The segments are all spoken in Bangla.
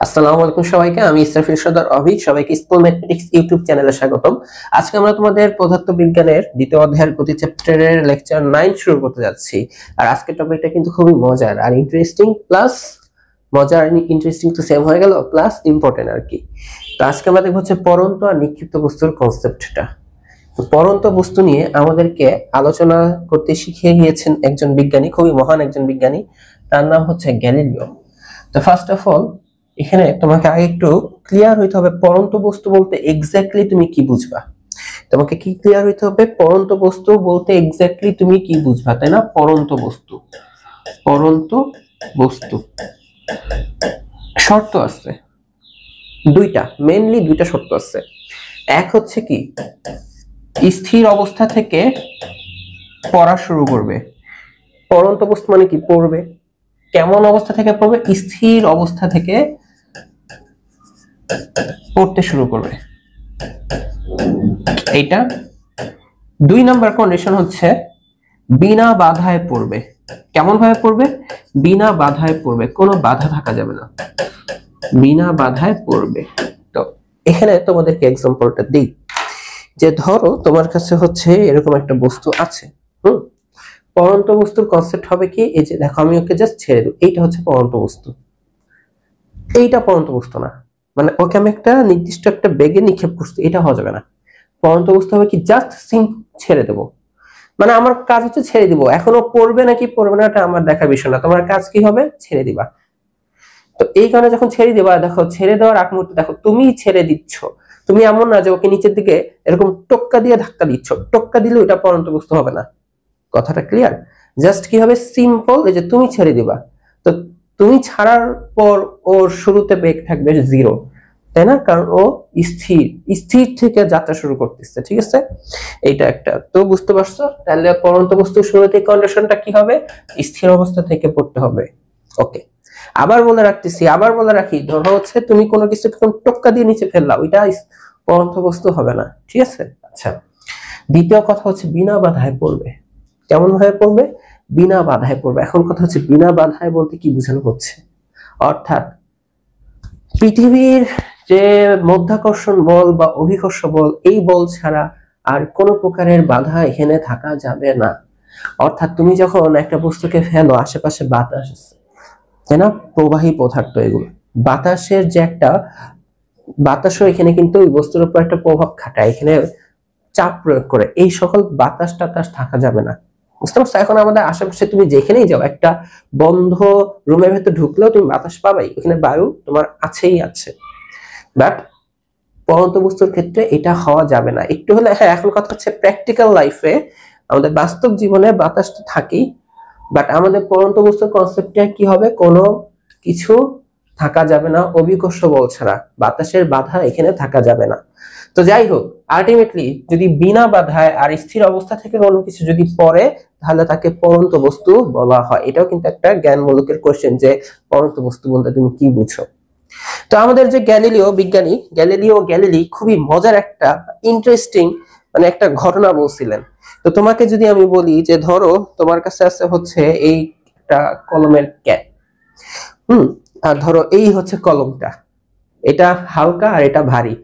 আসসালামু আলাইকুম সবাইকে। আমি ইসরাফিল সর্দার অভিক। সবাইকে স্কুল ম্যাথমেটিক্স ইউটিউব চ্যানেলে স্বাগতম। আজকে আমরা তোমাদের পদার্থবিজ্ঞানের দ্বিতীয় অধ্যায়ের গতি চ্যাপ্টারের লেকচার 9 শুরু করতে যাচ্ছি। আর আজকের টপিকটা কিন্তু খুবই মজার আর ইন্টারেস্টিং, প্লাস মজার ইন্টারেস্টিং তো সেম হয়ে গেল, প্লাস ইম্পর্টেন্ট আর কি। তো আজকে আমরা দেখব হচ্ছে পরন্ত আর নিক্ষিপ্ত বস্তুর কনসেপ্টটা। তো পরন্ত বস্তু নিয়ে আমাদেরকে আলোচনা করতে শিখিয়ে গিয়েছেন একজন বিজ্ঞানী, খুবই মহান একজন বিজ্ঞানী, তার নাম হচ্ছে গ্যালিলিও। তো ফার্স্ট অফ অল এখানে তোমাকে আগে একটু ক্লিয়ার হইতে হবে পরন্ত বস্তু বলতে এক্স্যাক্টলি তুমি কি বুঝবা। তোমাকে কি ক্লিয়ার হইতে হবে পরন্ত বস্তু বলতে এক্স্যাক্টলি তুমি কি বুঝবা, তাই না? পরন্ত বস্তু, পরন্ত বস্তু শর্ত আছে দুইটা, মেইনলি দুইটা শর্ত আছে। এক হচ্ছে কি, স্থির অবস্থা থেকে পড়া শুরু করবে। পরন্ত বস্তু মানে কি? পড়বে। কেমন অবস্থা থেকে পড়বে? স্থির অবস্থা থেকে পড়তে শুরু করবে, এইটা। 2 নাম্বার কন্ডিশন হচ্ছে বিনা বাধায় পড়বে। কেমন ভাবে পড়বে? বিনা বাধায় পড়বে, কোনো বাধা থাকা যাবে না, বিনা বাধায় পড়বে। তো এখানে তোমাদেরকে এক্সাম্পলটা দিই, যে ধরো তোমার কাছে হচ্ছে এরকম একটা বস্তু আছে। পরন্ত বস্তুর কনসেপ্ট হবে কি, এই যে দেখো আমি ওকে জাস্ট ছেড়ে দেব, এইটা হচ্ছে পরন্ত বস্তু। এইটা পরন্ত বস্তু না, মানে ওকে আমি একটা নির্দিষ্ট একটা বেগে নিক্ষেপ করছি, এটা হওয়া যাবে না। পরন্ত বস্তু হবে কি, জাস্ট সিম্পল ছেড়ে দেব। মানে আমার কাজ হচ্ছে ছেড়ে দিব, এখনো পড়বে নাকি পড়বে না এটা আমার দেখার বিষয় না, তোমার কাজ কি হবে? ছেড়ে দিবা। তো এই কারণে যখন ছেড়ে দিবা, দেখো ছেড়ে দেওয়ার আগ মুহূর্তে দেখো তুমি ছেড়ে দিচ্ছ, তুমি এমন না যে ওকে নিচের দিকে এরকম টোক্কা দিয়ে ধাক্কা দিচ্ছ, টোক্কা দিলে ওটা পরন্ত বস্তু হবে না। কথাটা ক্লিয়ার? জাস্ট কি হবে, সিম্পল, এই যে তুমি ছেড়ে দিবা, তো তুমি ছাড়ার পর ওর শুরুতে বেগ থাকবে 0, তাই না? কারণ ও স্থির স্থির থেকে যাত্রা শুরু করতেছে, ঠিক আছে? এইটা একটা তো বুঝতে পারছো? তাহলে পরন্ত বস্তুর শুরুতে কন্ডিশনটা কি হবে? স্থির অবস্থা থেকে পড়তে হবে। ওকে, আবার বলে রাখি, ধরো হচ্ছে তুমি কোনো কিছু টোক্কা দিয়ে নিচে ফেললা, ওইটা পরন্ত বস্তু হবে না, ঠিক আছে? আচ্ছা, দ্বিতীয় কথা হচ্ছে বিনা বাধায় পড়বে। কেমন ভাবে পড়বে? বিনা বাধায় পড়বে। এখন কথা হচ্ছে বিনা বাধায় বলতে কি বোঝানো হচ্ছে, অর্থাৎ পৃথিবীর যে মধ্যাকর্ষণ বল বা অভিকর্ষ বল, এই বল ছাড়া আর কোনো প্রকারের বাধা এখানে থাকা যাবে না। অর্থাৎ তুমি যখন একটা বস্তুকে ফেলো, আশেপাশে বাতাস আছে, তাই না? প্রবাহী পদার্থ এগুলো, বাতাসের যে একটা বাতাসও এখানে কিন্তু ওই বস্তুর উপর একটা প্রভাব খাটায়, এখানে চাপ প্রয়োগ করে, এই সকল বাতাস টাতাস থাকা যাবে না। বুঝতে পারছো? এখন আমাদের আশেপাশে তুমি যেখানেই যাও, একটা বন্ধ রুমের ভেতর ঢুকলেও তুমি বাতাস পাবাই, এখানে বায়ু তোমার আছেই আছে। বাট পরন্ত বস্তুর ক্ষেত্রে এটা হওয়া যাবে না। একটু হলে হ্যাঁ, এখন কথা হচ্ছে প্র্যাকটিক্যাল লাইফে আমাদের বাস্তব জীবনে বাতাস তো থাকেই, বাট আমাদের পরন্ত বস্তুর কনসেপ্টে কি হবে, কোনো কিছু থাকা যাবে না অভিকর্ষ বল ছাড়া, বাতাসের বাধা এখানে থাকা যাবে না। তো যাই হোক, আলটিমেটলি যদি বিনা বাধায় আর স্থির অবস্থা থেকে কোনো কিছু যদি পড়ে, তাহলে তাকে পরন্ত বস্তু বলা হয়। এটাও কিন্তু একটা জ্ঞানমূলকের কোশ্চেন, যে পরন্ত বস্তু বলতে তুমি কি বুঝো। তো আমাদের যে গ্যালিলিও বিজ্ঞানী, গ্যালিলিও গ্যালিলি খুবই মজার একটা ইন্টারেস্টিং মানে একটা ঘটনা বলছিলেন। তো তোমাকে যদি আমি বলি যে ধরো তোমার কাছে আছে হচ্ছে এই একটা কলমের ক্যাপ, আর ধরো এই হচ্ছে কলমটা, এটা হালকা আর এটা ভারী,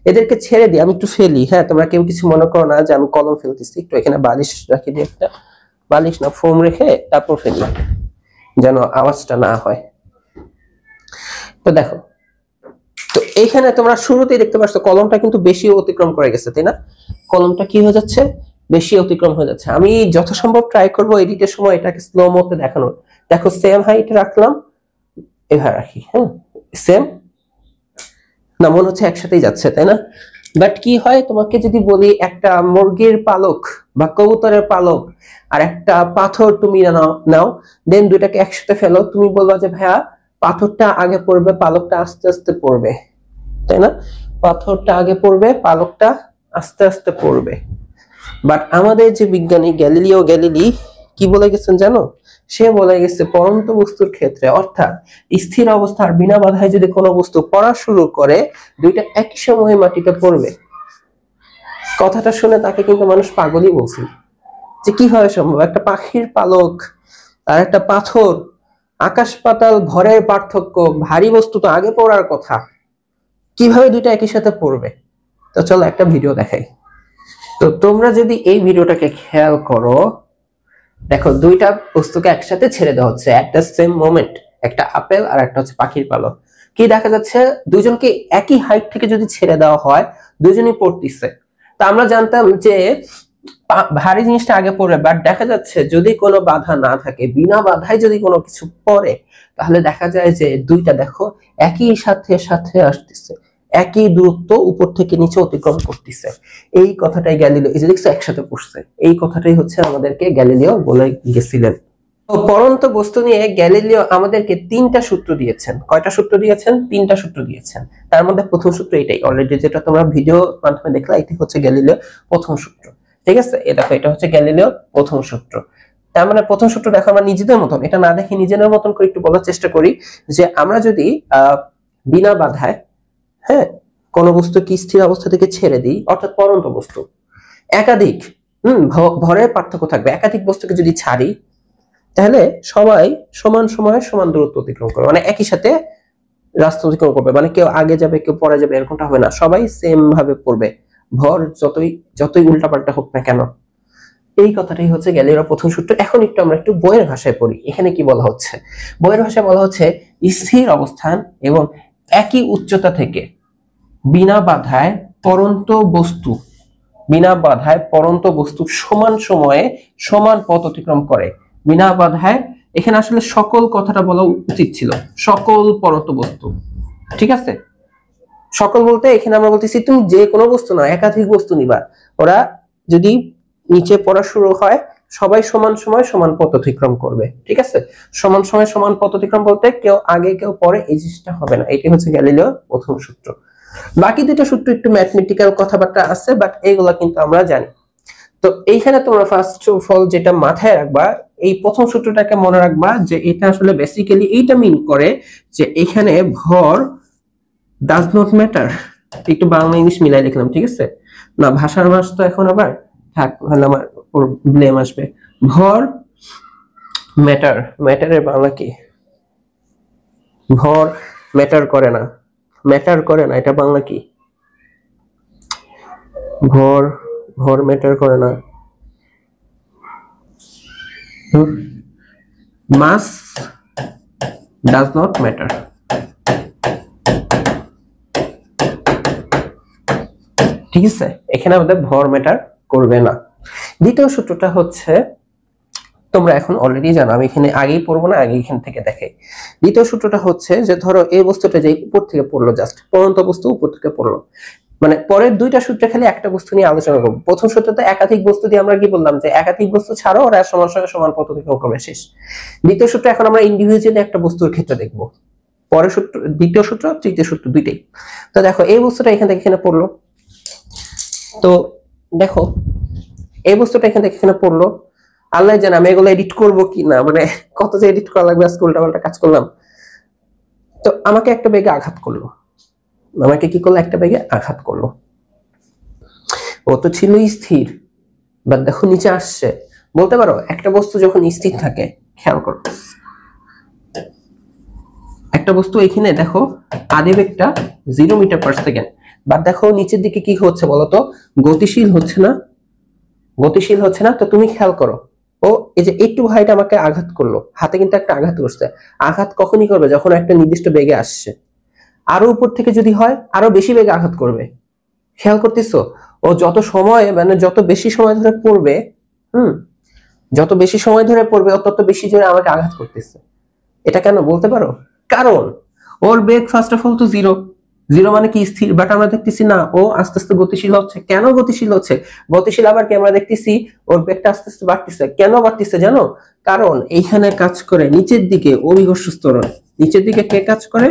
এদেরকে ছেড়ে দিই, আমি একটু ফেলি, হ্যাঁ তোমরা কেউ কিছু মনে করো না যে আমি কলম ফেলতেছি, একটু এখানে বালিশ রাখি দিই, একটা বালিশ না ফোম রেখে তারপর ফেলি, যেন আওয়াজটা না হয়। তো দেখো, তো এইখানে তোমরা শুরুতেই দেখতে পাচ্ছ কলমটা কিন্তু বেশি অতিক্রম করে গেছে, তাই না? কলমটা কি হয়ে যাচ্ছে, বেশি অতিক্রম হয়ে যাচ্ছে। আমি যথাসম্ভব ট্রাই করবো এডিটের সময় এটাকে স্লো মোডে দেখানোর। দেখো সেম হাইট রাখলাম, এভাবে রাখি, হ্যাঁ সেম না, মনে হচ্ছে একসাথেই যাচ্ছে, তাই না? বাট কি হয়, তোমাকে যদি বলি একটা মুরগির পালক বা কবুতরের পালক আর একটা পাথর তুমি নাও, দেন দুইটাকে একসাথে ফেলো, তুমি বলবা যে ভাইয়া পাথরটা আগে পড়বে, পালকটা আস্তে আস্তে পড়বে, তাই না? পাথরটা আগে পড়বে, পালকটা আস্তে আস্তে পড়বে। বাট আমাদের যে বিজ্ঞানী গ্যালিলিও গ্যালিলি কি বলে গেছেন জানো? সে বলে গেছে পরন্ত বস্তুর ক্ষেত্রে, অর্থাৎ স্থির অবস্থার বিনা বাধায় যদি কোনো বস্তু পড়া শুরু করে, দুইটা একই সময়ে মাটিতে পড়বে। কথাটা শুনে তাকে কিন্তু মানুষ পাগলই বলছিল, যে কিভাবে সম্ভব, একটা পাখির পালক আর একটা পাথর আকাশ পাতাল ভরের পার্থক্য, ভারী বস্তু তো আগে পড়ার কথা, কিভাবে দুইটা একই সাথে পড়বে? তো চলো একটা ভিডিও দেখাই। তো তোমরা যদি এই ভিডিওটাকে খেয়াল করো, দেখো দুইটা বস্তুকে একসাথে ছেড়ে দেওয়া হচ্ছে, একটা সেম মোমেন্ট, একটা আপেল আর একটা হচ্ছে পাখির পালক। কি দেখা যাচ্ছে, দুইজনকে একই হাইট থেকে যদি ছেড়ে দেওয়া হয় দুইজনই পড়তেছে। তা আমরা জানতাম যে ভারী জিনিসটা আগে পড়বে, বাট দেখা যাচ্ছে যদি কোনো বাধা না থাকে, বিনা বাধায় যদি কোনো কিছু পড়ে, তাহলে দেখা যায় যে দুইটা দেখো একই সাথে সাথে আসতেছে, একই দূরত্ব উপর থেকে নিচে অতিক্রম করতেছে। এই কথাটাই গ্যালিলিও, এই যে দেখছো একসাথে পড়ছে, এই কথাটাই হচ্ছে আমাদেরকে গ্যালিলিও বলে গেছিলেন। তো পরন্ত বস্তু নিয়ে গ্যালিলিও আমাদেরকে তিনটা সূত্র দিয়েছেন। কয়টা সূত্র দিয়েছেন? তিনটা সূত্র দিয়েছেন। তার মধ্যে প্রথম সূত্র এটাই, অলরেডি যেটা তোমরা ভিডিও মাধ্যমে দেখলা, এটি হচ্ছে গ্যালিলিও প্রথম সূত্র। ঠিক আছে, এই দেখো এটা হচ্ছে গ্যালিলিও প্রথম সূত্র। তার মানে প্রথম সূত্র দেখো আমরা নিজেদের মতন, এটা না দেখে নিজেদের মতন করে একটু বলার চেষ্টা করি যে আমরা যদি বিনা বাধায়, হ্যাঁ, কোন বস্তুকে স্থির অবস্থা থেকে ছেড়ে দিই, অর্থাৎ পরন্ত বস্তু, একাধিক ভরের পার্থক্য থাকবে, একাধিক বস্তুকে যদি ছাড়ি, তাহলে সবাই সমান সময়ে সমান দূরত্ব অতিক্রম করবে, মানে একই সাথে রাস্তা অতিক্রম করবে, মানে কেউ আগে যাবে কেউ পরে যাবে এরকমটা হবে না, সবাই সেম ভাবে পড়বে, ভর যতই যতই উল্টাপাল্টা হোক না কেন। এই কথাটাই হচ্ছে গ্যালিলিওর প্রথম সূত্র। এখন আমরা একটু বইয়ের ভাষায় পড়ি, এখানে কি বলা হচ্ছে। বইয়ের ভাষায় বলা হচ্ছে স্থির অবস্থান এবং একই উচ্চতা থেকে বিনা বাধায় পরন্ত বস্তু, বিনা বাধায় পরন্ত বস্তু সমান সময়ে সমান পথ অতিক্রম করে। বিনা বাধায়, এখানে আসলে সকল কথাটা বলা উচিত ছিল, সকল পরন্ত বস্তু। ঠিক আছে, সকল বলতে এখানে আমরা বলতেছি তুমি যে কোনো বস্তু না, একাধিক বস্তু নিবা, ওরা যদি নিচে পড়া শুরু হয় সবাই সমান সময় সমান পথ অতিক্রম করবে। ঠিক আছে, সমান সময় সমান পথ অতিক্রম বলতে কেউ আগে কেউ পরে এই জিনিসটা হবে না। এটি হচ্ছে গ্যালিলিওর প্রথম সূত্র। বাকি দুটো সূত্র একটু ম্যাথমেটিক্যাল কথাবার্তা আছে, বাট এইগুলা কিন্তু আমরা জানি। তো এইখানে তোমরা ফার্স্ট অফ অল যেটা মাথায় রাখবা, এই প্রথম সূত্রটাকে মনে রাখবা যে এটা আসলে বেসিক্যালি এইটা মিন করে যে এখানে ভর ডাজ নট ম্যাটার। একটু বাংলা ইংলিশ মিলাই লিখলাম, ঠিক আছে না, ভাষার মাস তো এখন আবার থাক, তাহলে আমার ব্লেম আসবে। ভর ম্যাটার, ম্যাটারের বাংলা কি? ভর ম্যাটার করে না, ম্যাটার করে না, এটা বাংলা কি? ভর, ভর ম্যাটার করে না, মাস ডাজ নট ম্যাটার। ঠিক আছে, এখানে আমাদের ভর ম্যাটার করবে না। দ্বিতীয় সূত্রটা হচ্ছে তোমরা এখন অলরেডি জানো, আমি এখানে আগেই পড়বো না, আগে এখান থেকে দেখাই। দ্বিতীয় সূত্রটা হচ্ছে যে ধরো এই বস্তুটা যে উপর থেকে পড়লো, জাস্ট পরন্ত বস্তু উপর থেকে পড়লো, মানে পরের দুইটা সূত্রে খালি একটা বস্তু নিয়ে আলোচনা করবো। প্রথম সূত্রতে একাধিক বস্তু দিয়ে আমরা কি বললাম যে একাধিক বস্তু ছাড়াও ওরা সমান সঙ্গে সমান পথ অতিক্রম করবে, শেষ। দ্বিতীয় সূত্র এখন আমরা ইন্ডিভিজুয়ালি একটা বস্তুর ক্ষেত্রে দেখবো। পরের সূত্র, দ্বিতীয় সূত্র তৃতীয় সূত্র দুইটাই। তো দেখো এই বস্তুটা এখান থেকে এখানে পড়লো, তো দেখো এই বস্তুটা এখান থেকে এখানে পড়লো, আল্লাহ জানে আমি এগুলো এডিট করবো কি না, মানে কত যে এডিট করা লাগবে, আজকে উল্টা পাল্টা কাজ করলাম। তো আমাকে একটা বেগে আঘাত করলো, আমাকে কি করলো, একটা বেগে আঘাত করলো। ও তো ছিল স্থির, বাট দেখো নিচে আসছে। বলতে পারো একটা বস্তু যখন স্থির থাকে, খেয়াল করো একটা বস্তু এখানে দেখো আদিবেগটা 0 মিটার পার সেকেন্ড, বাট দেখো নিচের দিকে কি হচ্ছে বলতো, গতিশীল হচ্ছে না, গতিশীল হচ্ছে না। তো তুমি খেয়াল করো, ও এই যে একটু হাইট আমাকে আঘাত করলো, হাতে কিন্তু একটা আঘাত করছে। আঘাত কখনই করবে যখন একটা নির্দিষ্ট বেগে আসছে, আরো উপর থেকে যদি হয় আরো বেশি বেগে আঘাত করবে। খেয়াল করতেছো, ও যত সময় মানে যত বেশি সময় ধরে পড়বে, যত বেশি সময় ধরে পড়বে ও তত বেশি জোরে আমাকে আঘাত করতেছে। এটা কেন বলতে পারো? কারণ ওর বেগ ফার্স্ট অফ অল তো 0, 0 মানে কি স্থির, বাট আমরা দেখতেছি না ও আস্তে আস্তে গতিশীল হচ্ছে। কেন গতিশীল হচ্ছে? গতিশীল আবার কি আমরা দেখতেছি ওর বেগটা আস্তে আস্তে বাড়তেছে। কেন বাড়তেছে জানো? কারণ এইখানে কাজ করে নিচের দিকে অভিকর্ষ ত্বরণ। নিচের দিকে কে কাজ করে?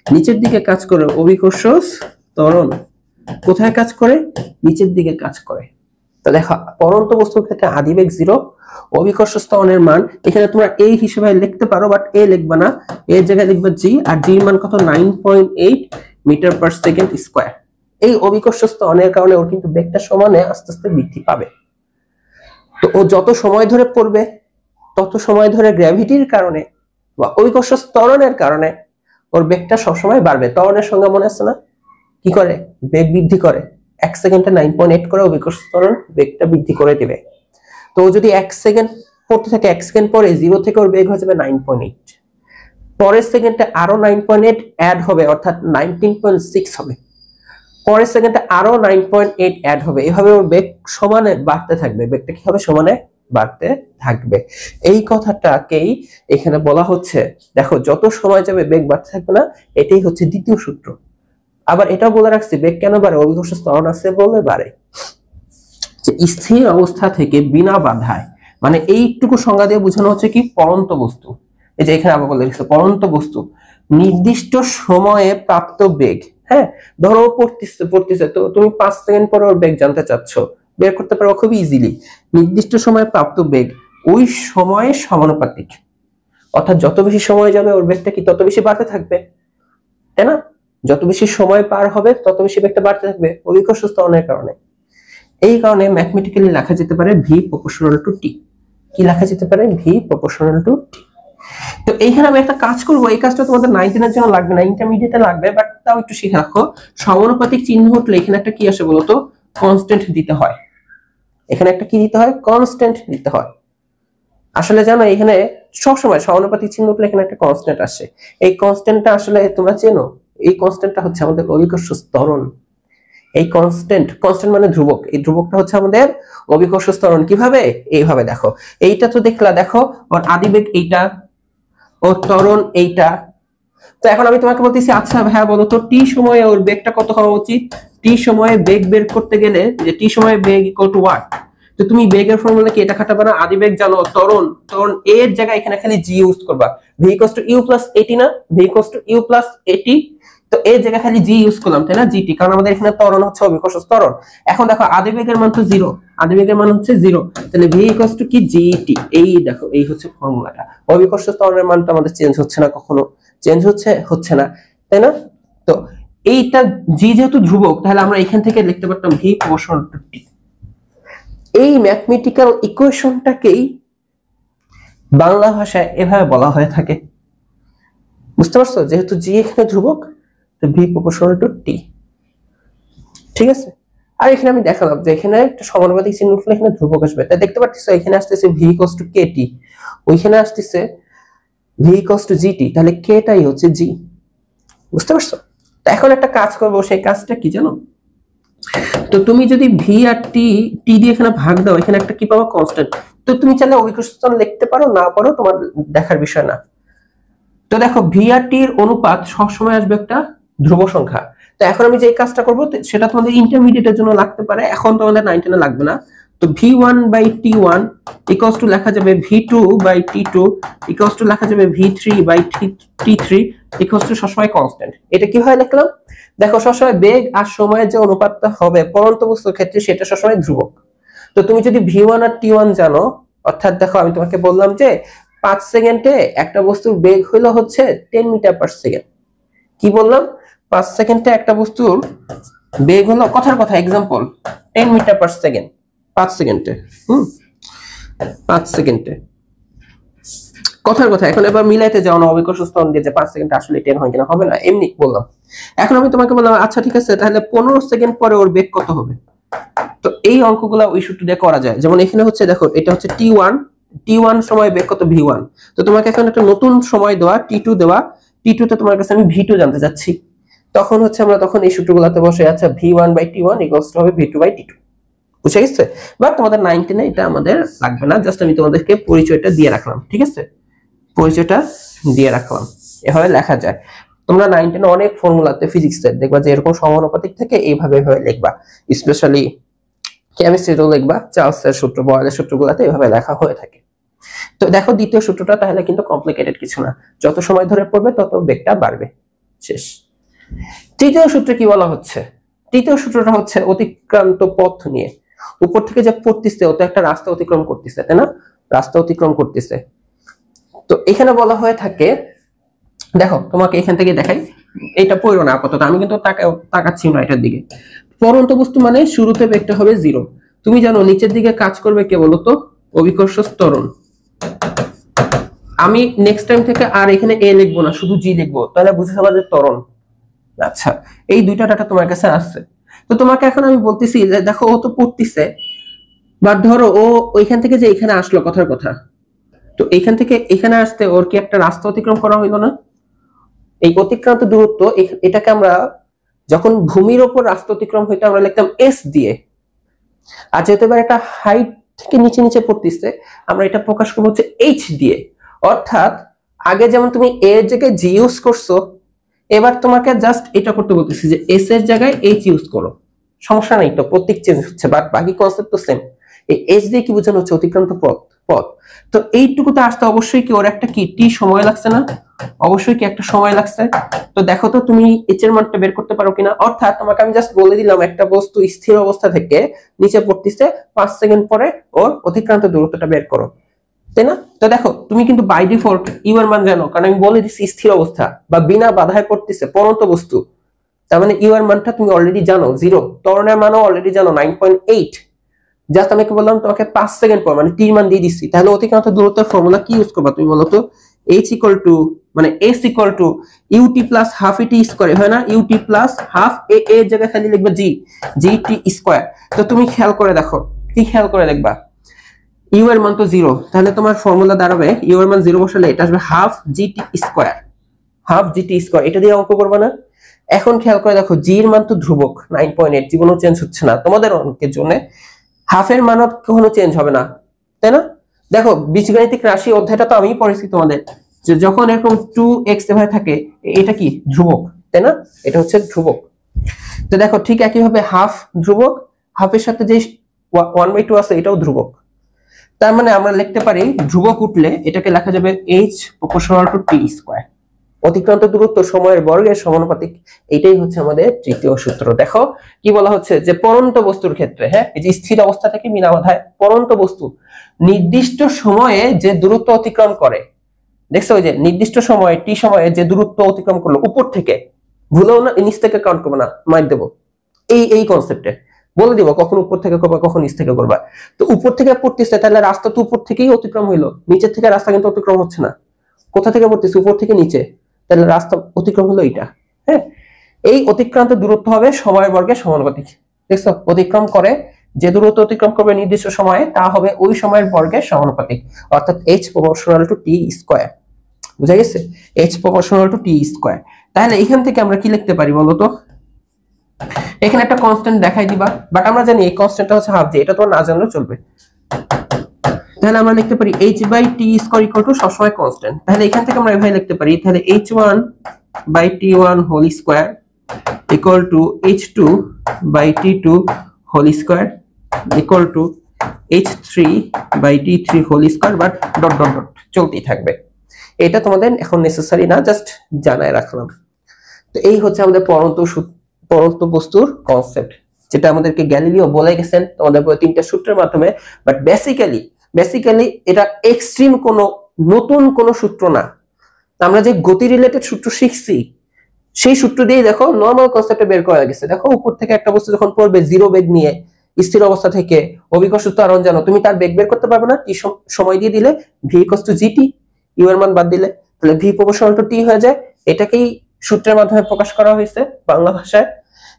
নিচের দিকে কাজ করে অভিকর্ষ ত্বরণ। কোথায় কাজ করে? নিচের দিকে কাজ করে। তো দেখো পরন্ত বস্তুর ক্ষেত্রে আদিবেগ 0, অভিকর্ষ ত্বরণের মান এখানে তোমরা a হিসেবে লিখতে পারো, বাট a লিখবা না, এর জায়গায় লিখবা g, আর g এর মান কত? 9.8 মিটার পার সেকেন্ড স্কয়ার। এই অভিকর্ষ ত্বরণের কারণে ওর কিন্তু বেগটা সমানে আস্তে আস্তে বৃদ্ধি পাবে। তো ও যত সময় ধরে পড়বে তত সময় ধরে গ্র্যাভিটির কারণে বা অভিকর্ষ ত্বরণের কারণে ওর বেগটা সবসময় বাড়বে। ত্বরণের সংজ্ঞা মনে আছে না? কি করে? বেগ বৃদ্ধি করে। 1 সেকেন্ডে 9.8 করে অভিকর্ষ ত্বরণ বেগটা বৃদ্ধি করে দিবে। তো যদি 1 সেকেন্ড পড়তে থাকে, 1 সেকেন্ড পরে 0 থেকে ওর বেগ হয়ে যাবে 9.8, পরের সেকেন্ডে আরো 9.8 অ্যাড হবে, অর্থাৎ 19.6 হবে, পরের সেকেন্ডে আরো 9.8 অ্যাড হবে। এভাবে ওর বেগ সমানে বাড়তে থাকবে। বেগটা কি হবে? সমানে বাড়তে থাকবে। এই কথাটাকেই এখানে বলা হচ্ছে। দেখো, যত সময় যাবে বেগ বাড়তে থাকবে না, এটাই হচ্ছে দ্বিতীয় সূত্র। আবার এটাও বলে রাখছি, বেগ কেন বাড়ে? অভিকর্ষ ত্বরণ আছে বলে বাড়ে। যে স্থির অবস্থা থেকে বিনা বাধায়, মানে এইটুকু সংজ্ঞা দিয়ে বোঝানো হচ্ছে কি? পরন্ত বস্তু। এই যে এখানে আবার বলে রেখেছে, পরন্ত বস্তু নির্দিষ্ট সময়ে প্রাপ্ত বেগ। হ্যাঁ, ধরো পড়তেছে তো তুমি 5 সেকেন্ড পরে ওর বেগ জানতে চাচ্ছ, বের করতে পারো খুব ইজিলি। নির্দিষ্ট সময়ে প্রাপ্ত বেগ ওই সময়ে সমানুপাতিক, অর্থাৎ যত বেশি সময় যাবে ওর বেগটা কি তত বেশি বাড়তে থাকবে, তাই না? যত বেশি সময় পার হবে তত বেশি বেগটা বাড়তে থাকবে অভিকর্ষ ত্বরণের কারণে। এই কারণে ম্যাথমেটিক্যালি লেখা যেতে পারে ভি প্রপোর্শনাল টু টি। কি লেখা যেতে পারে? ভি প্রপোর্শনাল টু টি। তো এইখানে আমি একটা কাজ করব, এই কাজটা তোমাদের 9 এর জন্য লাগবে না, ইন্টারমিডিয়েটে লাগবে, বাট তাও একটু শিখে রাখো। সমানুপাতিক চিহ্ন উঠলে এখানে একটা কি আসে বলতো? কনস্ট্যান্ট দিতে হয়। এখানে একটা কি দিতে হয়? কনস্ট্যান্ট দিতে হয়। আসলে জানো, এখানে সবসময় সমানুপাতিক চিহ্ন উঠলে এখানে একটা কনস্ট্যান্ট আসে। এই কনস্ট্যান্টটা আসলে তোমরা চেনো? এই কনস্ট্যান্টটা হচ্ছে আমাদের অভিকর্ষ ত্বরণ। এই কনস্ট্যান্ট মানে ধ্রুবক, এই ধ্রুবকটা হচ্ছে আমাদের অভিকর্ষ ত্বরণ। কিভাবে? এইভাবে দেখো, এইটা তো দেখলা, দেখো ওর আদিবেগ এইটা, ওর ত্বরণ এইটা। তো এখন আমি তোমাকে বলতেছি, আচ্ছা ভাইয়া বলো তো টি সময়ে ওর বেগটা কত হওয়া উচিত? টি সময়ে বেগ বের করতে গেলে যে টি সময়ে বেগ ইকুয়াল টু ওয়াট, তো তুমি বেগের ফর্মুলা কি এটা খাটাবে না? আদিবেগ জানো, ত্বরণ এর জায়গায় এখানে খালি জি ইউজ করবা। V equals to U plus A T না? V equals to U plus A T, তো এর জায়গায় খালি জি ইউজ করলাম, তাই না? জিটি, কারণ আমাদের এখানে ত্বরণ হচ্ছে অভিকর্ষ ত্বরণ। এখন দেখো আদিবেগের মান তো 0, আদিবেগের মান হচ্ছে 0, তাহলে ভি ইকুয়ালস টু কি? জিটি। এই দেখো, এই হচ্ছে ফর্মুলাটা। অভিকর্ষ ত্বরণের মানটা আমাদের চেঞ্জ হচ্ছে না, কখনো চেঞ্জ হচ্ছে না, তাই না? তো এইটা জি যেহেতু ধ্রুবক, তাহলে আমরা এখান থেকে লিখতে পারতাম ভি প্রপোর্শনাল টু টি। এই ম্যাথমেটিক্যাল ইকুয়েশনটাকেই বাংলা ভাষায় এভাবে বলা হয়ে থাকে। বুঝতে পারছো? যেহেতু জি এখানে ধ্রুবক, তো ভি প্রপোর্শনাল টু টি। ঠিক আছে? আর এখানে আমি দেখালাম যে এখানে একটা সমানুপাতিক চিহ্ন উঠলে এখানে ধ্রুবক আসবে। তাই দেখতে পাচ্ছ এখানে আসতেছে ভি ইকুয়ালস টু কেটি, ওইখানে আসতেছে ভি ইকুয়ালস টু জিটি, তাহলে কেটাই হচ্ছে জি। বুঝতে পারছো? তো এখন একটা কাজ করবো, সেই কাজটা কি জানো? তো তুমি যদি ভি আর টি দিয়ে এখানে ভাগ দাও, এখানে একটা কি পাবো? কনস্ট্যান্ট। তো তুমি চাইলে অভিকর্ষ ত্বরণ লিখতে পারো, না পারো তোমার দেখার বিষয় না। তো দেখো, ভি আর টি এর অনুপাত সবসময় আসবে একটা ধ্রুব সংখ্যা। তো এখন আমি যে কাজটা করবো সেটা তোমাদের ইন্টারমিডিয়েটের জন্য লাগতে পারে, এখন তোমাদের 9 লাগবে না। তো v1 by t1 equals to লেখা যাবে v2 by t2 equals to লেখা যাবে v3 by t3 equals to সবসময় কনস্ট্যান্ট। এটা কিভাবে লিখলাম? দেখো, সবসময় বেগ আর সময়ের যে অনুপাতটা হবে পরন্ত বস্তুর ক্ষেত্রে, সেটা সবসময় ধ্রুবক। তো তুমি যদি v1 আর t1 জানো, অর্থাৎ দেখো আমি তোমাকে বললাম যে 5 সেকেন্ডে একটা বস্তুর বেগ হইলো হচ্ছে 10 মিটার পার সেকেন্ড। কি বললাম? 5 সেকেন্ডে একটা বস্তুর বেগ হলো, কথার কথা এক্সাম্পল, 10 মিটার পার সেকেন্ড। 5 সেকেন্ডে 5 সেকেন্ডে কথার কথা। এখন এবার মিলাইতে যাও না অভিকর্ষ ত্বরণ দিয়ে যে 5 সেকেন্ডে আসলে 10 হয় কিনা, হবে না, এমনি বললাম। এখন আমি তোমাকে বললাম আচ্ছা ঠিক আছে, তাহলে 15 সেকেন্ড পরে ওর বেগ কত হবে? তো এই অঙ্কগুলো ওই সূত্র দিয়ে করা যায়। যেমন এখানে হচ্ছে দেখো, এটা হচ্ছে t1 সময় বেগ কত? v1। তো তোমাকে এখন একটা নতুন সময় দেওয়া t2 দেওয়া, t2 তে তোমার কাছে আমি v2 জানতে চাচ্ছি। তখন হচ্ছে আমরা তখন এই সূত্রগুলোতে বসে, আচ্ছা v1 by t1 equals to হবে v2 বাই t2। বুঝে গেছে? বাট তোমাদের 9 এটা আমাদের লাগবে না, জাস্ট আমি তোমাদেরকে পরিচয়টা দিয়ে রাখলাম। ঠিক আছে? পরিচয়টা দিয়ে রাখলাম, এভাবে লেখা যায়। তোমরা 9 অনেক ফর্মুলাতে ফিজিক্সে দেখবা যে এরকম সমানুপাতিক থেকে এইভাবে লিখবা, স্পেশালি কেমিস্ট্রিতেও লিখবা, চার্লসের সূত্র, বয়েলের সূত্রগুলোতে এভাবে লেখা হয়ে থাকে। তো দেখো দ্বিতীয় সূত্রটা তাহলে কিন্তু কমপ্লিকেটেড কিছু না, যত সময় ধরে পড়বে তত বেগটা বাড়বে। শেষ। তৃতীয় সূত্রে কি বলা হচ্ছে? তৃতীয় সূত্রটা হচ্ছে অতিক্রান্ত পথ নিয়ে। উপর থেকে যে পড়তেছে ও তো একটা রাস্তা অতিক্রম করতেছে, তাই না? রাস্তা অতিক্রম করতেছে। তো এখানে বলা হয়ে থাকে, দেখো তোমাকে এখান থেকে দেখাই, এটা পড়ো না আপাতত, আমি কিন্তু তাকাচ্ছি না এটার দিকে। পরন্ত বস্তু মানে শুরুতে বেগটা হবে 0। তুমি জানো নিচের দিকে কাজ করবে কে বলো তো? অভিকর্ষ ত্বরণ। আমি নেক্সট টাইম থেকে আর এখানে এ লিখবো না, শুধু জি লিখবো, তাহলে বুঝে যাবা যে ত্বরণ। আচ্ছা, এই দুইটা ডাটা তোমার কাছে আসছে। তো তোমাকে এখন আমি বলতেছি যে দেখো ও তো পড়তিছে, বাট ধরো ও ওইখান থেকে যে এখানে আসলো কথার কথা, তো এইখান থেকে এখানে আসতে ওর কি একটা রাস্তা অতিক্রম করা হইলো না? এই অতিক্রান্ত দূরত্ব এটাকে আমরা যখন ভূমির ওপর রাস্তা অতিক্রম হইতো আমরা লিখতাম এস দিয়ে, আর যেহেতু এবার একটা হাইট থেকে নিচে নিচে পড়তেছে আমরা এটা প্রকাশ করবো হচ্ছে এইচ দিয়ে। অর্থাৎ আগে যেমন তুমি এ এর জায়গায় জি ইউজ করছো, এবার তোমাকে জাস্ট এটা করতে বলতেছি যে এস এর জায়গায় এইচ ইউজ করো, সমস্যা নেই তো, প্রতীক চেঞ্জ হচ্ছে বাট বাকি কনসেপ্ট তো সেম। এই এইচ দিয়ে কি বোঝানো হচ্ছে? অতিক্রান্ত পথ পথ। তো এইটুকুতে আসতে অবশ্যই কি ওর একটা কি টি সময় লাগছে না? অবশ্যই কি একটা সময় লাগছে। তো দেখো তো তুমি এইচ এর মানটা বের করতে পারো কিনা। অর্থাৎ তোমাকে আমি জাস্ট বলে দিলাম একটা বস্তু স্থির অবস্থা থেকে নিচে পড়তেছে, 5 সেকেন্ড পরে ওর অতিক্রান্ত দূরত্বটা বের করো, তাই না? তো দেখো তুমি কিন্তু বাই ডিফল্ট ইউ এর মান জানো, কারণ আমি বলে দিচ্ছি স্থির অবস্থা বা বিনা বাধায় পড়তেছে পরন্ত বস্তু, তার মানে ইউ এর মানটা তুমি অলরেডি জানো 0, ত্বরণের মানও অলরেডি জানো 9.8। জাস্ট আমি কি বললাম তোমাকে 5 সেকেন্ড পর মানে টি মান দিয়ে দিচ্ছি। তাহলে অতিক্রান্ত দূরত্বের ফর্মুলা কি ইউজ করবা তুমি বলো তো? h ইকুয়াল টু মানে s equal to ut plus half T square, হয় না? ut প্লাস হাফ এ এর জায়গায় খালি লিখবা জি, gt স্কয়ার। তো তুমি খেয়াল করে দেখো, কি খেয়াল করে দেখবা, ইউ এর মান তো 0, তাহলে তোমার ফর্মুলা দাঁড়াবে ইউ এর মান 0 বসালে এটা আসবে half gt square, half gt square. এটা দিয়ে অঙ্ক করবা না? এখন খেয়াল করে দেখো জি এর মান তো ধ্রুবক 9.8, জীবনও চেঞ্জ হচ্ছে না তোমাদের অঙ্কের জন্য, হাফের মানও কখনো চেঞ্জ হবে না, তাই না? দেখো বীজগাণিতিক রাশি অধ্যায়টা তো আমিই পড়েছি তোমাদের, যে যখন এরকম 2x এভাবে থাকে এটা কি ধ্রুবক, তাই না? এটা হচ্ছে ধ্রুবক। তো দেখো ঠিক একই ভাবে হাফ ধ্রুবক, হাফের সাথে যে 1/2 আছে এটাও ধ্রুবক। তার মানে আমরা লিখতে পারি ধ্রুবক উঠলে এটাকে লেখা যাবে h proportional to t square, অতিক্রান্ত দূরত্ব সময়ের বর্গের সমানুপাতিক। এটাই হচ্ছে আমাদের তৃতীয় সূত্র। দেখো কি বলা হচ্ছে যে পরন্ত বস্তুর ক্ষেত্রে, হ্যাঁ, এই যে স্থির অবস্থা থেকে বিনা বাধায় পরন্ত বস্তু নির্দিষ্ট সময়ে যে দূরত্ব অতিক্রম করে, দেখছো ওই যে নির্দিষ্ট সময়ে টি সময়ে যে দূরত্ব অতিক্রম করলো উপর থেকে, ভুলেও না নিচ থেকে কাউন্ট করবে না, মাইর দেবো এই কনসেপ্টে বলে দিব কখন উপর থেকে করবা কখন নিচ থেকে করবা। তো উপর থেকে পড়তেছে তাহলে রাস্তা তো উপর থেকেই অতিক্রম হইলো, নিচের থেকে রাস্তা কিন্তু অতিক্রম হচ্ছে না। কোথা থেকে পড়তেছে? উপর থেকে নিচে, তাহলে রাস্তা অতিক্রম হলো এইটা। হ্যাঁ, এই অতিক্রান্ত দূরত্ব হবে সময়ের বর্গের সমানুপাতিক। দেখছো অতিক্রম করে যে দূরত্ব অতিক্রম করবে নির্দিষ্ট সময়ে তা হবে ওই সময়ের বর্গের সমানুপাতিক, অর্থাৎ h proportional to t square. বুঝা গেছে? h proportional to t square. তাহলে এখান থেকে আমরা কি লিখতে পারি বলো তো? এখানে একটা কনস্ট্যান্ট দেখাই দিবা, বাট আমরা জানি এই কনস্ট্যান্টটা হচ্ছে হাফ, যে এটা তো না জানলেও চলবে। তাহলে আমরা লিখতে পারি h/t স্কয়ার ইকুয়াল টু সবসময় কনস্ট্যান্ট। তাহলে এখান থেকে আমরা এভাবে লিখতে পারি, তাহলে h1/t1 whole square equal to h2/t2 whole square equal to h3/t3 whole square, but dot dot dot চলতেই থাকবে। এটা তোমাদের এখন নেসেসারি না, জাস্ট জানায় রাখলাম। তো এই হচ্ছে আমাদের পরন্ত বস্তুর কনসেপ্ট, যেটা আমাদেরকে গ্যালিলিও বলে গেছেন তোমাদের বই 3টা সূত্রের মাধ্যমে। বাট বেসিক্যালি এটা এক্সট্রিম কোনো নতুন কোনো সূত্র না। আমরা যে গতি রিলেটেড সূত্র শিখছি সেই সূত্র দিয়ে দেখো নরমাল কনসেপ্টে বের করা গেছে। দেখো উপর থেকে একটা বস্তু যখন পড়বে 0 বেগ নিয়ে স্থির অবস্থা থেকে, অভিকর্ষ ত্বরণ জানো, তুমি তার বেগ বের করতে পারবে না, টি সময় দিয়ে দিলে v = gt, ইউ এর মান বাদ দিলে, তাহলে v প্রপোর্শনাল টু t হয়ে যায়। এটাকেই সূত্রের মাধ্যমে প্রকাশ করা হয়েছে বাংলা ভাষায়।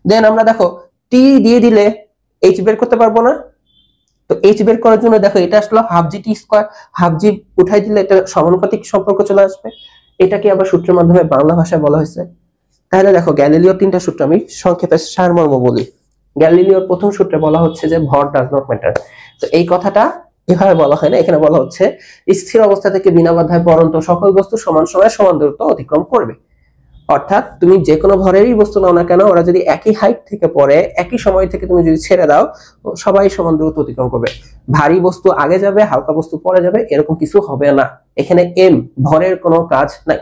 দেন আমরা দেখো t দিয়ে দিলে h বের করতে পারবো না, তো h বের করার জন্য দেখো এটা আসলো হাফ gt স্কয়ার, হাফ জি উঠাই দিলে এটা সমানুপাতিক সম্পর্ক চলে আসবে। এটাকে আবার সূত্রের মাধ্যমে বাংলা ভাষায় বলা হয়েছে। তাহলে দেখো গ্যালিলিওর 3টা সূত্র আমি সংক্ষেপে সারমর্ম বলি। গ্যালিলিওর প্রথম সূত্রে বলা হচ্ছে যে ভর ডাজ নট ম্যাটার। তো এই কথাটা এভাবে বলা হয় না, এখানে বলা হচ্ছে স্থির অবস্থা থেকে বিনা বাধায় পরন্ত সকল বস্তু সমান সময়ে সমান দূরত্ব অতিক্রম করবে। অর্থাৎ তুমি যে কোনো ভরেরই বস্তু নাও না কেন, ওরা যদি একই হাইট থেকে পড়ে, একই সময় থেকে তুমি যদি ছেড়ে দাও, সবাই সমান দূরত্ব অতিক্রম করবে। ভারী বস্তু আগে যাবে, হালকা বস্তু পরে যাবে, এরকম কিছু হবে না। এখানে এম ভরের কোনো কাজ নাই।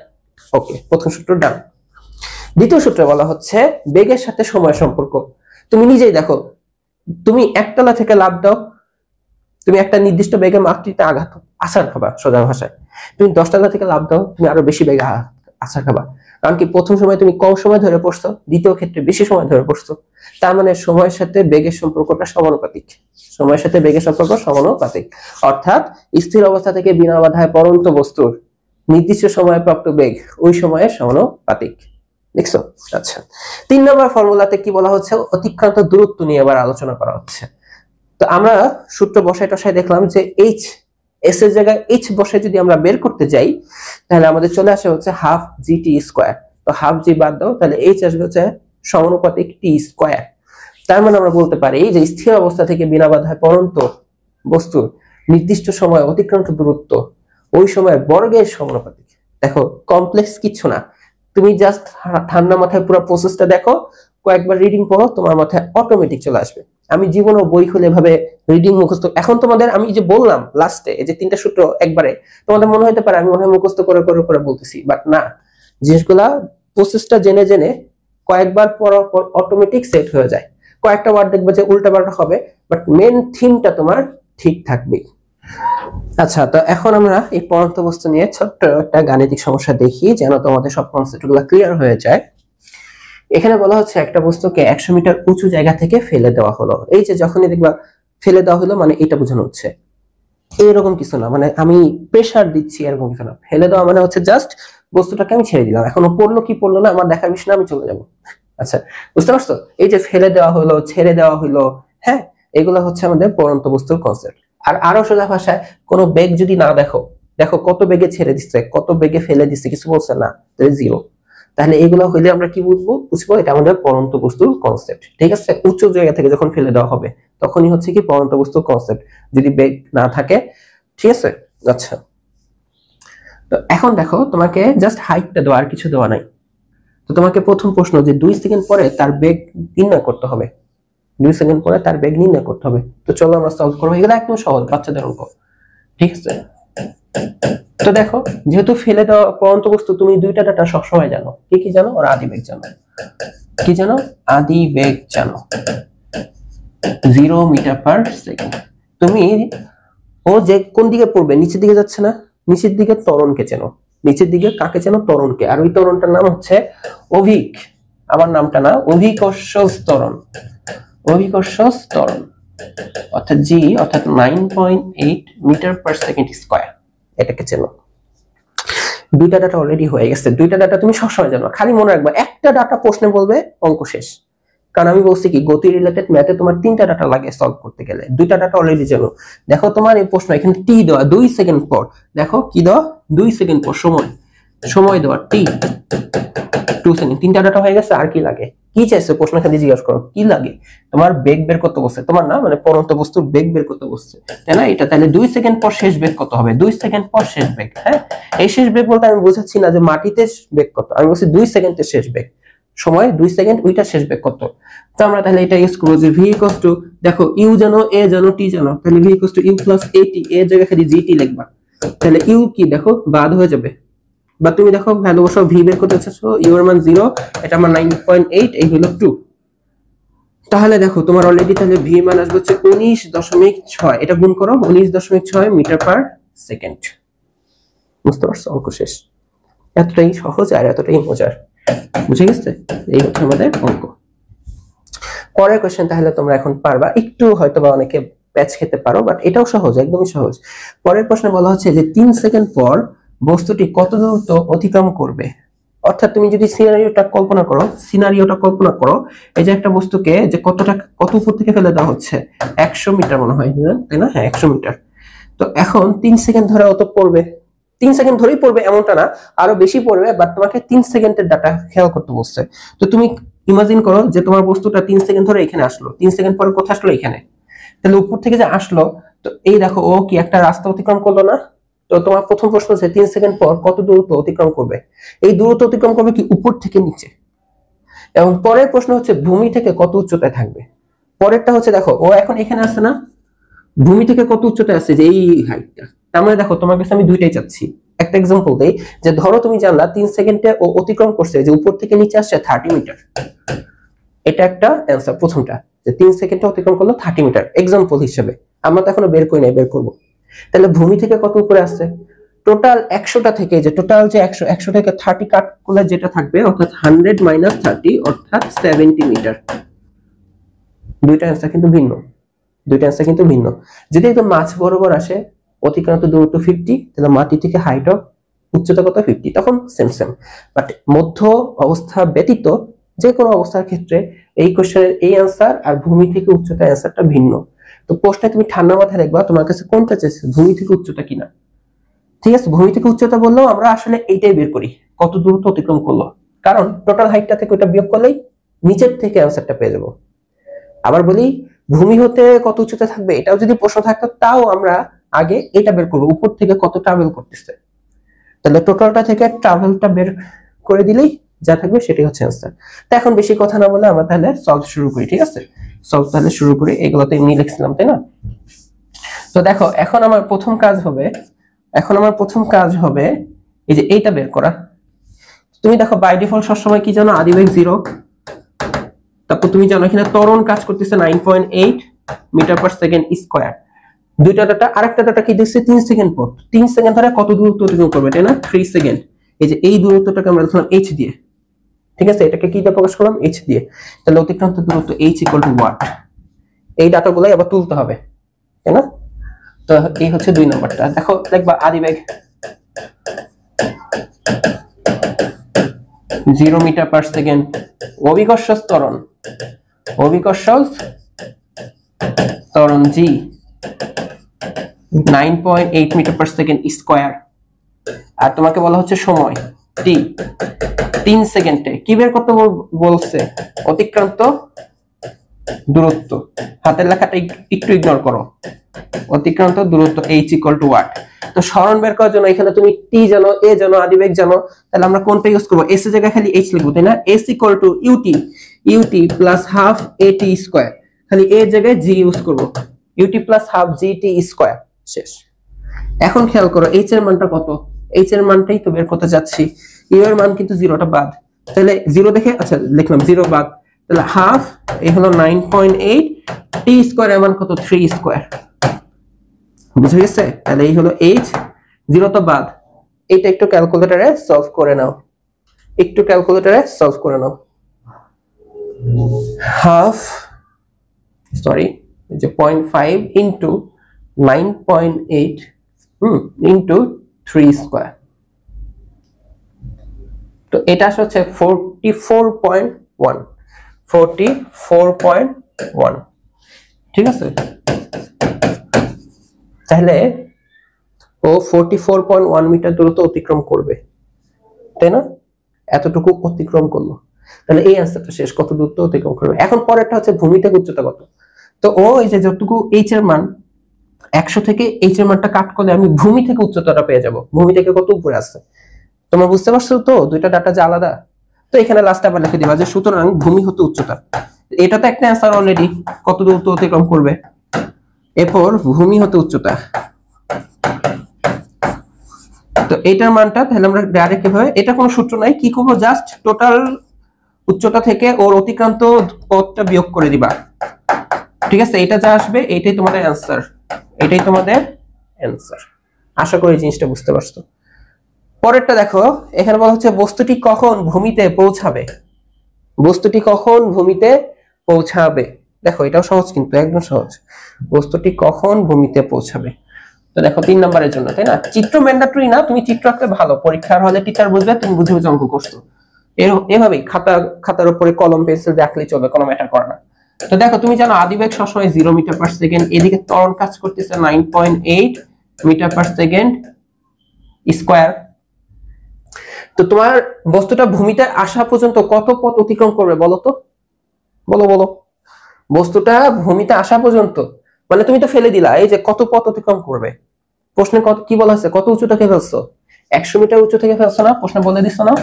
ওকে, প্রথম সূত্র ডান। দ্বিতীয় সূত্রে বলা হচ্ছে বেগের সাথে সময় সম্পর্ক। তুমি নিজেই দেখো, তুমি একতলা থেকে লাফ দাও, তুমি একটা নির্দিষ্ট বেগে মাটিতে আঘাত আছাড় খাবা, সোজা ভাষায়। তুমি 10 তলা থেকে লাফ দাও, তুমি আরো বেশি বেগে আছাড় খাবা। কারণ কি প্রথম সময় তুমি কম সময় ধরে পড়ছো, দ্বিতীয় ক্ষেত্রে বেশি সময় ধরে পড়ছো। তার মানে সময়ের সাথে বেগের সম্পর্কটা সমানুপাতিক, সময়ের সাথে বেগের সম্পর্ক সমানুপাতিক। অর্থাৎ স্থির অবস্থা থেকে বিনা বাধায় পরন্ত বস্তুর নির্দিষ্ট সময়ে প্রাপ্ত বেগ ওই সময়ের সমানুপাতিক। দেখছো? আচ্ছা, 3 নম্বর ফর্মুলাতে কি বলা হচ্ছে, অতিক্রান্ত দূরত্ব নিয়ে আবার আলোচনা করা হচ্ছে। তো আমরা সূত্র বসাই টসাই দেখলাম যে এইচ এস এর জায়গায় এইচ বসে যদি আমরা বের করতে যাই তাহলে আমাদের চলে আসে হচ্ছে হাফ জি টি স্কোয়ার। তো হাফ জি বাদ দাও, তাহলে এইচ আসবে হচ্ছে সমানুপাতিক টি স্কোয়ার। তার মানে আমরা বলতে পারি যে স্থির অবস্থা থেকে বিনা বাধায় পড়ন্ত বস্তুর নির্দিষ্ট সময় অতিক্রান্ত দূরত্ব ওই সময় বর্গের সমানুপাতিক। দেখো কমপ্লেক্স কিছু না, তুমি জাস্ট ঠান্ডা মাথায় পুরো প্রসেসটা দেখো, কয়েকবার রিডিং পড়ো, তোমার মাথায় অটোমেটিক চলে আসবে। আমি জীবনও বই খুলে ভাবে রিডিং মুখস্থ, এখন তোমাদের আমি যে বললাম লাস্টে এই যে 3টা সূত্র একবারে, তোমাদের মনে হতে পারে আমি মনে হয় মুখস্থ করে করে করে বলতেছি, বাট না, জিনিসগুলা প্রসেসটা জেনে জেনে কয়েকবার পড়ার পর অটোমেটিক সেট হয়ে যায়। কয়েকটা ওয়ার্ড দেখবে যে উল্টা পাল্টা হবে, বাট মেন থিমটা তোমার ঠিক থাকবে। আচ্ছা, তো এখন আমরা এই পরন্ত বস্তু নিয়ে ছোট্ট একটা গাণিতিক সমস্যা দেখি যেন তোমাদের সব কনসেপ্টগুলো ক্লিয়ার হয়ে যায়। এখানে বলা হচ্ছে একটা বস্তুকে 100 মিটার উঁচু জায়গা থেকে ফেলে দেওয়া হলো। এই যে যখনই দেখবা ফেলে দেওয়া হলো মানে এটা বোঝানো হচ্ছে, এরকম কিছু না, মানে আমি প্রেসার দিচ্ছি এরকম কিছু না। ফেলে দেওয়া মানে হচ্ছে জাস্ট বস্তুটাকে আমি ছেড়ে দিলাম, এখনো পড়লো কি পড়লো না আমার দেখার বিষয় না, আমি চলে যাবো। আচ্ছা, বুঝতে পারছো? এই যে ফেলে দেওয়া হলো, ছেড়ে দেওয়া হলো, হ্যাঁ, এগুলো হচ্ছে আমাদের পড়ন্ত বস্তুর কনসেপ্ট। আর আরো সোজা ভাষায় কোনো বেগ যদি না দেখো, দেখো কত বেগে ছেড়ে দিচ্ছে, কত বেগে ফেলে দিচ্ছে, কিছু বলছে না, তাহলে জিরো। তাহলে এগুলো হইলে আমরা কি বুঝবো এটা আমাদের পড়ন্ত বস্তুর কনসেপ্ট। ঠিক আছে, উচ্চ জায়গা থেকে যখন ফেলে দেওয়া হবে তখনই হচ্ছে কি পড়ন্ত বস্তুর কনসেপ্ট, যদি বেগ না থাকে। ঠিক আছে, আচ্ছা, তো এখন দেখো তোমাকে জাস্ট হাইটটা দেওয়া, আর কিছু দেওয়া নাই। তো তোমাকে প্রথম প্রশ্ন যে 2 সেকেন্ড পরে তার বেগ নির্ণয় করতে হবে, 2 সেকেন্ড পরে তার বেগ নির্ণয় করতে হবে। তো চলো আমরা সলভ করবো, এগুলো একদম সহজ বাচ্চাদের অঙ্ক। ঠিক আছে, তো দেখো যেহেতু ফেলে দেওয়া পড়ন্ত বস্তু, তুমি 2টা ডাটা সবসময় জানো, কি কি জানো? ওর আদি বেগ জানো, কি জানো? আদি বেগ জানো 0 মিটার পার সেকেন্ড। তুমি ও যে কোন দিকে পড়বে, নিচের দিকে যাচ্ছে না, নিচের দিকে ত্বরণকে চেনো, নিচের দিকে কাকে চেনো? ত্বরণকে। আর ওই ত্বরণটার নাম হচ্ছে অভিক, আমার নামটা না, অভিকর্ষ ত্বরণ, অভিকর্ষ ত্বরণ অর্থাৎ জি, অর্থাৎ 9.8 মিটার পার সেকেন্ড স্কয়ার, এটাকে চেনো। 2টা ডাটা অলরেডি হয়ে গেছে, 2টা ডাটা তুমি সবসময় জানো, খালি মনে রাখবা একটা ডাটা প্রশ্নে বলবে অঙ্ক শেষ। কারণ আমি বলছি কি গতি রিলেটেড ম্যাথে তোমার 3টা ডাটা লাগে সলভ করতে গেলে, 2টা ডাটা অলরেডি জানো। দেখো তোমার এই প্রশ্ন এখানে টি দেওয়া 2 সেকেন্ড পর, দেখো কি দেওয়া 2 সেকেন্ড পর সময় দেওয়া টি 2 সেকেন্ড, 3টা ডাটা হয়ে গেছে। আর কি লাগে? কি চাইছে প্রশ্ন খালি জিজ্ঞাসা করো, কি লাগে? তোমার বেগ বের করতে বলছে, তোমার না মানে পড়ন্ত বস্তুর বেগ বের করতে বলছে, তাই না? এটা তাহলে 2 সেকেন্ড পর শেষ বেগ কত হবে? 2 সেকেন্ড পর শেষ বেগ। হ্যাঁ, এই শেষ বেগ বলতে আমি বোঝাচ্ছি না যে মাটিতে বেগ কত, আমি বলছি 2 সেকেন্ডের শেষ বেগ, সময় 2 সেকেন্ড, ওইটা শেষ বেগ কত। তো আমরা তাহলে এটা ইউজ করব যে v = দেখো ইউ জানো, এ জানো, টি জানো, তাহলে v = u + at, এর জায়গায় খালি gt লিখবা। তাহলে ইউ কি দেখো বাদ হয়ে যাবে, বা তুমি দেখো ভ্যালু বসাও, ভি বের করতে চাচ্ছো, ইউ এর মান 0, এটা আমার 9.8, এই হলো 2। তাহলে দেখো তোমার অলরেডি তাহলে ভি মান আসবে হচ্ছে 19.6, এটা গুণ করো 19.6 মিটার পার সেকেন্ড। বুঝতে পারছো? অঙ্ক শেষ। এতটাই সহজ আর এতটাই মজার, বুঝে গেছে? এই হচ্ছে আমাদের অঙ্ক। পরের কোশ্চেন তাহলে তোমরা এখন পারবা, একটু হয়তো বা অনেকে প্যাচ খেতে পারো, বাট এটাও সহজ, একদমই সহজ। পরের প্রশ্নে বলা হচ্ছে যে 3 সেকেন্ড পর বস্তুটি কত দূরত্ব অতিক্রম করবে। অর্থাৎ তুমি যদি সিনারিওটা কল্পনা করো, এই যে একটা বস্তুকে যে কত উপর থেকে ফেলে দেওয়া হচ্ছে, 100 মিটার মনে হয়, তাই না? হ্যাঁ, 100 মিটার। তো এখন 3 সেকেন্ড ধরে অত পড়বে, 3 সেকেন্ড ধরেই পড়বে এমনটা না, আরো বেশি পড়বে, বাট তোমাকে 3 সেকেন্ডের ডাটা খেয়াল করতে বলছে। তো তুমি ইমাজিন করো যে তোমার বস্তুটা 3 সেকেন্ড ধরে এখানে আসলো, 3 সেকেন্ড পরে কোথায় আসলো? এখানে। তাহলে উপর থেকে যে আসলো, তো এই দেখো ও কি একটা রাস্তা অতিক্রম করলো না? তো তোমার প্রথম প্রশ্ন হচ্ছে 3 সেকেন্ড পর কত দূরত্ব অতিক্রম করবে। এই দূরত্ব অতিক্রম করবে কি উপর থেকে নিচে, এবং পরের প্রশ্ন হচ্ছে ভূমি থেকে কত উচ্চতায় থাকবে। পরেরটা হচ্ছে দেখো ও এখন এখানে আসছে না, ভূমি থেকে কত উচ্চতায় আছে, যে এই হাইটটা। তার মানে দেখো তোমার কাছে আমি দুইটাই চাচ্ছি। একটা एग्जांपल দেই, যে ধরো তুমি জানলা 3 সেকেন্ডে ও অতিক্রম করছে যে উপর থেকে নিচে আসছে 30 মিটার, এটা একটা অ্যানসার প্রথমটা, যে 3 সেকেন্ডে অতিক্রম করলো 30 মিটার एग्जांपल হিসেবে। আমরা তো এখনো বের করি নাই, বের করব। তাহলে ভূমি থেকে কত উপরে আসছে? টোটাল 100টা থেকে, যে টোটাল যে 100 থেকে 30 কাট করলে যেটা থাকবে, অর্থাৎ 100 - 30 অর্থাৎ 70 মিটার। দুইটা অ্যানসার কিন্তু ভিন্ন, যদি একদম মাঝ বরাবর আসে অতিক্রান্ত দূরত্ব 50, তাহলে মাটি থেকে হাইট অফ উচ্চতা কত 50, তখন সেম সেম। বাট মধ্য অবস্থা ব্যতীত যে কোনো অবস্থার ক্ষেত্রে এই কোশ্চেনের এই অ্যান্সার আর ভূমি থেকে উচ্চতা অ্যান্সারটা ভিন্ন। তো প্রশ্নে তুমি ঠান্ডা মাথায় রাখবা তোমার কাছে কোনটা চাইছে, ভূমি থেকে উচ্চতা কিনা। ঠিক আছে, ভূমি থেকে উচ্চতা বললেও আমরা আসলে এইটাই বের করি, কত দূরত্ব অতিক্রম করলো, কারণ টোটাল হাইটটা থেকে ওটা বিয়োগ করলেই নিচের থেকে অ্যান্সারটা পেয়ে যাবো। আবার বলি ভূমি হতে কত উচ্চতা থাকবে এটাও যদি প্রশ্ন থাকতো তাও আমরা আগে এটা বের করবো, উপর থেকে কত ট্রাভেল করতেছে, তাহলে টোটালটা থেকে ট্রাভেলটা বের করে দিলেই যা থাকবে সেটাই হচ্ছে অ্যান্সার। তো এখন বেশি কথা না বলে আমরা তাহলে সলভ শুরু করি। ঠিক আছে, সলভ তাহলে শুরু করি, এগুলো তো এমনি লিখছিলাম তাই না। তো দেখো এখন আমার প্রথম কাজ হবে এই যে এইটা বের করা। তুমি দেখো বাই ডিফল্ট সবসময় কি জানো, আদি বেগ 0, তারপর তুমি জানো এখানে ত্বরণ কাজ করতেছে 9.8 মিটার পার সেকেন্ড স্কয়ার। দুইটা ডাটা, আরেকটা ডাটা কি দিচ্ছে 3 সেকেন্ড পর, 3 সেকেন্ড ধরে কত দূরত্ব অতিক্রম করবে তাই না, 3 সেকেন্ড। এই যে এই দূরত্বটাকে আমরা লিখলাম h দিয়ে। ঠিক আছে, এটাকে কি দিয়ে প্রকাশ করলাম, h দিয়ে। তাহলে অতিক্রান্ত দূরত্ব h = ওয়াট। এই ডাটাগুলাই আবার তুলতে হবে তাই না। তো এই হচ্ছে 2 নাম্বারটা। দেখো দেখবা আদি বেগ 0 মিটার পার সেকেন্ড, অভিকর্ষজ ত্বরণ g 9.8 metre per second square. আর তোমাকে বলা হচ্ছে সময় t 3 সেকেন্ডে। কি বের করতে বলছে, অতিক্রান্ত দূরত্ব। হাতের লেখাটা একটু ইগনোর করো, অতিক্রান্ত দূরত্ব h = ওয়াট। তো সরণ বের করার জন্য এখানে তুমি t জানো, a জানো, আদি বেগ জানো, তাহলে আমরা কোনটা ইউজ করব, s এর জায়গায় খালি h লিখবো তাই না। s = ut plus half at square, খালি a এর জায়গায় g ইউজ করব, ut plus half gt square, শেষ। এখন খেয়াল করো h এর মানটা কত, h এর মানটাই তো বের করতে যাচ্ছি। u এর মান কিন্তু 0টা বাদ, তাহলে 0 দেখে আচ্ছা লিখলাম 0 বাদ, তাহলে হাফ এই হলো 9.8, t স্কয়ার এর মান কত 3 স্কয়ার। বুঝে গেছে, তাহলে এই হলো h, 0 তো বাদ। এটা একটু ক্যালকুলেটরে সলভ করে নাও, হাফ যে 0.5 ইন্টু 9.8 ইন্টু 3 স্কয়ার, তো এটা হচ্ছে 44.1। ঠিক আছে, তাহলে ও 44.1 মিটার দূরত্ব অতিক্রম করবে তাই না, এতটুকু অতিক্রম করলো। তাহলে এই অ্যান্সারটা শেষ, কত দূরত্ব অতিক্রম করবে। এখন পরেরটা হচ্ছে ভূমি থেকে উচ্চতা কত। তো ও এই যে যতটুকু h এর মান 100 থেকে h এর মানটা কাট করলে আমি ভূমি থেকে উচ্চতাটা পেয়ে যাব, ভূমি থেকে কত উপরে আছে তোমরা বুঝতে পারছো তো, দুইটা ডাটা যে আলাদা। তো এখানে লাস্টে আবার লিখে দিবা যে সুতরাং ভূমি হতে উচ্চতা, এটা তো একটা অ্যান্সার অলরেডি, কত দূরত্ব অতিক্রম করবে। এরপর ভূমি হতে উচ্চতা, তো এটার মানটা তাহলে আমরা ডাইরেক্ট কিভাবে, এটা কোনো সূত্র নাই, কি করব জাস্ট টোটাল উচ্চতা থেকে ওর অতিক্রান্ত পথটা বিয়োগ করে দিবা। ঠিক আছে, এটা যা আসবে এটাই তোমাদের অ্যান্সার। আশা করি জিনিসটা বুঝতে পারছো। পরেরটা দেখো, এখানে বলা হচ্ছে বস্তুটি কখন ভূমিতে পৌঁছাবে। দেখো এটাও সহজ, কিন্তু একদম সহজ, বস্তুটি কখন ভূমিতে পৌঁছাবে। তো দেখো 3 নম্বরের জন্য তাই না, চিত্র ম্যান্ডেটরি না, তুমি চিত্র আঁকতে ভালো, পরীক্ষার হলে টিচার বুঝবে তুমি বুঝে বুঝে অঙ্ক করছো, এভাবেই খাতার উপরে কলম পেন্সিল রাখলেই চলবে, কোনো ম্যাটার করে না। তো দেখো তুমি জানো আদি বেগ সবসময় 0 মিটার পার সেকেন্ড, এদিকে ত্বরণ কাজ করতেছে 9.8 মিটার পার সেকেন্ড স্কয়ার। তো তোমার বস্তুটা ভূমিতে আসা পর্যন্ত কত পথ অতিক্রম করবে বলো তো, বলো বস্তুটা ভূমিতে আসা পর্যন্ত, মানে তুমি তো ফেলে দিলা, এই যে কত পথ অতিক্রম করবে। প্রশ্নে কত কি বলা হয়েছে, কত উঁচু থেকে ফেলছো, 100 মিটার উঁচু থেকে ফেলছো না, প্রশ্নে বলে দিচ্ছ না,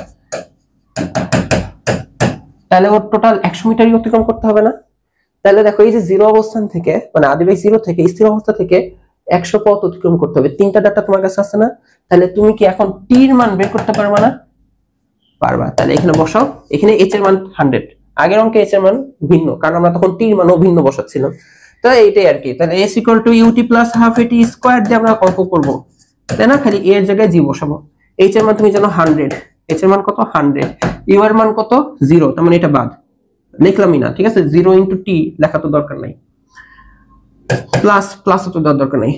তাহলে ওর টোটাল 100 মিটারই অতিক্রম করতে হবে না। তাহলে দেখো এই যে 0 অবস্থান থেকে, মানে আদি বেগ 0 থেকে স্থির অবস্থা থেকে 100 পথ অতিক্রম করতে হবে। 3টা ডাটা তোমার কাছে আছে না, তাহলে তুমি কি এখন t এর মান বের করতে পারবা না, পারবা। তাহলে এখানে বসাও, এখানে h এর মান 100, আগের অঙ্কে h এর মান ভিন্ন, কারণ আমরা তখন t এর মানও ভিন্ন বসাচ্ছিলাম। তো এইটাই আর কি, তাহলে s = ut plus half at square দিয়ে আমরা অঙ্ক করব তাই না, খালি a এর জায়গায় g বসাবো। h এর মান তুমি জানো 100, h এর মান কত 100, u এর মান কত 0, তার মানে এটা বাদ, লিখলামই না। ঠিক আছে, 0 * t লেখা তো দরকার নাই, প্লাস তো দরকার নাই।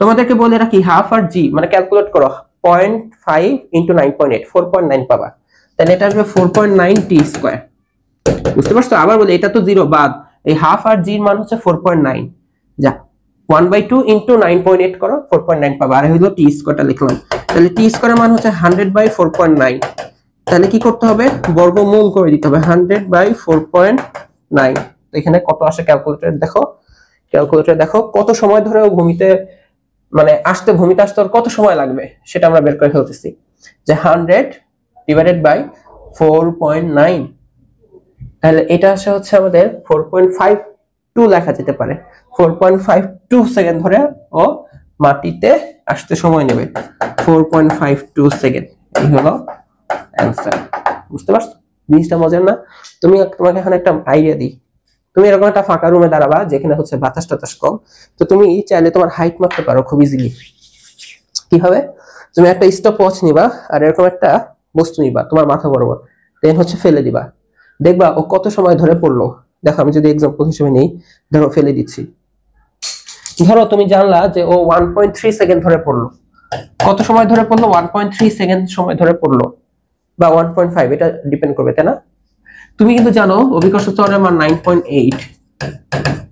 তোমাদেরকে বলে রাখি হাফ আর g, মানে ক্যালকুলেট করো, 0.5 ইন্টু 9.8, 4.9 পাবা। তাহলে এটা আসবে 4.9 টি স্কয়ার। বুঝতে পারছো? আবার বলি এটা তো 0 বাদ, এই হাফ আর জি এর মান হচ্ছে 4.9। যা 1/2 ইন্টু 9.8 করো, 4.9 পাবা। আর হলো টি স্কয়ারটা লিখলাম। তাহলে টি স্কয়ারের মান হচ্ছে 100/4.9। তাহলে কি করতে হবে? বর্গমূল করে দিতে হবে 100/4.9। তো এখানে কত আসে ক্যালকুলেটর দেখো, ক্যালকুলেটর দেখো কত সময় ধরে ভূমিতে মানে ভূমিতে আসতে কত সময় লাগবে সেটা আমরা বের করে ফেলতেছি। যে 100/4.9, তাহলে এটা আসে হচ্ছে আমাদের 4.52 লেখা যেতে পারে। 4.52 সেকেন্ড ধরে ও মাটিতে আসতে সময় নেবে, 4.52 সেকেন্ড। এই হলো অ্যান্সার। বুঝতে পারছো জিনিসটা মজার না? তোমাকে এখন একটা আইডিয়া দিই। তুমি এরকম একটা ফাঁকা রুমে দাঁড়াবা যেখানে হচ্ছে বাতাস টাতাস কম, তো তুমি চাইলে তোমার হাইট মাপতে পারো খুব ইজিলি। কি হবে? তুমি একটা স্টপ ওয়াচ নিবা আর এরকম একটা বস্তু নিবা তোমার মাথা বরাবর, দেন হচ্ছে ফেলে দিবা, দেখবা ও কত সময় ধরে পড়লো। দেখো আমি যদি এক্সাম্পল হিসেবে নিই, ধরো ফেলে দিচ্ছি, ধরো তুমি জানলা যে ও 1.3 সেকেন্ড ধরে পড়লো। কত সময় ধরে পড়লো? 1.3 সেকেন্ড সময় ধরে পড়লো, বা 1.5, এটা ডিপেন্ড করবে, তাই না? তুমি কিন্তু জানো অভিকর্ষ ত্বরণের মান 9.8,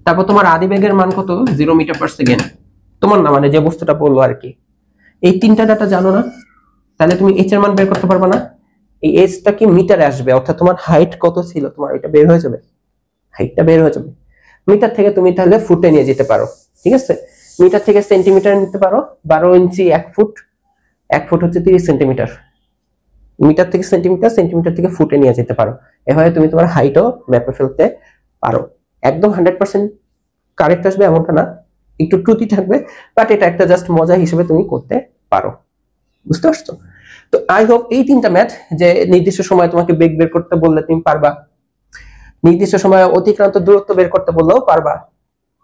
তারপর তোমার আদিবেগের মান কত? 0 মিটার পার সেকেন্ড। তোমার না, মানে যে বস্তুটা পড়লো আর কি। এই তিনটা ডাটা জানো না? তাহলে তুমি এইচ এর মান বের করতে পারবে না। এই এইচটা কি মিটারে আসবে, অর্থাৎ তোমার হাইট কত ছিল তোমার এটা বের হয়ে যাবে, হাইটটা বের হয়ে যাবে। মিটার থেকে তুমি তাহলে ফুটে নিয়ে যেতে পারো, ঠিক আছে? মিটার থেকে সেন্টিমিটার নিতে পারো, 12 ইঞ্চি 1 ফুট, 1 ফুট হচ্ছে 30 সেন্টিমিটার। মিটার থেকে সেন্টিমিটার, সেন্টিমিটার থেকে ফুটে নিয়ে যেতে পারো। এভাবে তুমি তোমার হাইটও ম্যাপে ফেলতে পারো। একদম 100% কারেক্ট আসবে এমনটা না, একটু ত্রুটি থাকবে, বাট এটা একটা জাস্ট মজা হিসেবে তুমি করতে পারো। বুঝতে পারছো? তো আই হোপ এই তিনটা ম্যাথ, যে নির্দিষ্ট সময় তোমাকে বেগ বের করতে বললে তুমি পারবা, নির্দিষ্ট সময়ে অতিক্রান্ত দূরত্ব বের করতে বললেও পারবা,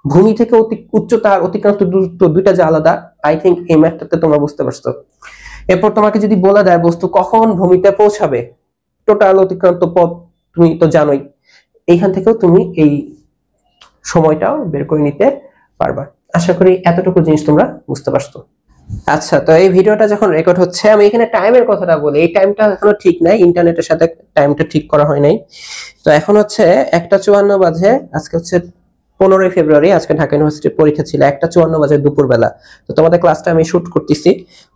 ভূমি থেকে উচ্চতা আর অতিক্রান্ত দূরত্ব দুইটা যে আলাদা, আই থিঙ্ক এই ম্যাথটাতে তোমরা বুঝতে পারছো। এরপর তোমাকে যদি বলা দেয় বস্তু কখন ভূমিতে পৌঁছাবে, টোটাল অতিক্রান্ত পথ তুমি তো জানোই, এইখান থেকেও তুমি এই সময়টাও বের করে নিতে পারবা। আশা করি এতটুকু জিনিস তোমরা বুঝতে পারছো। আচ্ছা, তো এই ভিডিওটা যখন রেকর্ড হচ্ছে, আমি এখানে টাইমের কথাটা বলি, এই টাইমটা এখনো ঠিক নাই, ইন্টারনেটের সাথে টাইমটা ঠিক করা হয় নাই। তো এখন হচ্ছে 1:54 বাজে, আজকে হচ্ছে 15 ফেব্রুয়ারি, আজকে ঢাকা ইউনিভার্সিটির পরীক্ষা ছিল 1:54 বাজে দুপুরবেলা। তো তোমাদের ক্লাসটা আমি শুট করতেছি,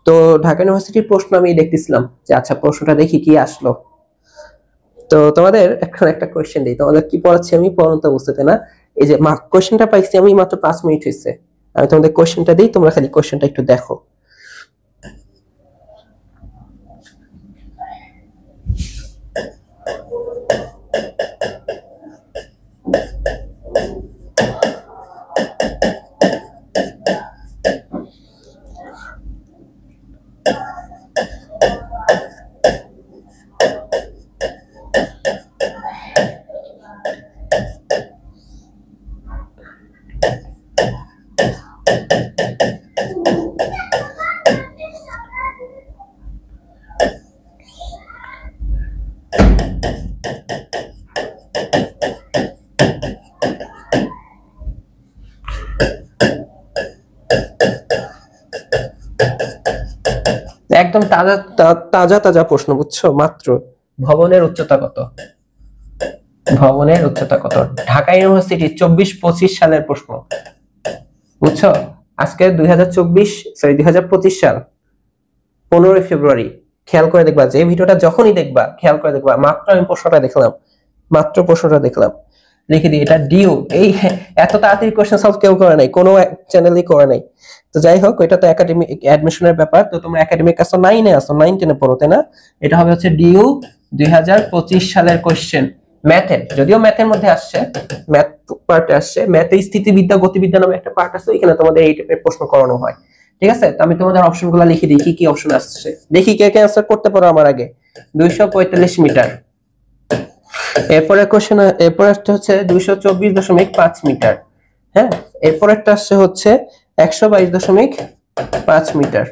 তো ঢাকা ইউনিভার্সিটির প্রশ্ন আমি দেখতেছিলাম যে আচ্ছা প্রশ্নটা দেখি কি আসলো। তো তোমাদের এখন একটা কোয়েশ্চেন দিই, তোমাদের কি পড়াচ্ছি আমি পড়ন্ত বুঝতে না। এই যে কোয়েশ্চেনটা পাইছি আমি মাত্র 5 মিনিট হয়েছে, আমি তোমাদের কোয়েশ্চেনটা দিই, তোমরা খালি কোয়েশ্চেনটা একটু দেখো। একদম তাজা তাজা তাজা প্রশ্ন, বুঝছো? মাত্র ভবনের উচ্চতা কত? ভবনের উচ্চতা কত? ঢাকা ইউনিভার্সিটি 24-25 সালের প্রশ্ন, বুঝছো? আজকে 2025 সাল 15 ফেব্রুয়ারি। খেয়াল করে দেখবা, যে ভিডিওটা যখনই দেখবা খেয়াল করে দেখবা, মাত্র আমি প্রশ্নটা দেখলাম, লিখে দিই এটা ডিউ। এই এত তাড়াতাড়ি কোশ্চেন সলভ কেউ করে নাই, কোনো চ্যানেলই করে নাই। তো যাই হোক, এটা তো একাডেমিক অ্যাডমিশনের ব্যাপার, তো তোমরা একাডেমিক আসো 9-এ আসো, 9-10-এ পড়ো, তাই না? এটা হবে হচ্ছে ডিউ 2025 সালের কোশ্চেন, ম্যাথের, যদিও ম্যাথের মধ্যে আসছে, ম্যাথ পার্টে আসছে, ম্যাথে স্থিতিবিদ্যা গতিবিদ্যা নামে একটা পার্ট আছে, এখানে তোমাদের এই টাইপের প্রশ্ন করানো হয়। ঠিক আছে, তো আমি তোমাদের অপশনগুলো লিখে দিই, কি কি অপশন আসছে দেখি, কে কে অ্যানসার করতে পারো আমার আগে। 245 মিটার। এরপরে কোশ্চেন, এরপরে হচ্ছে 224.5 মিটার। হ্যাঁ, এরপর একটা আসছে হচ্ছে 122.5 মিটার।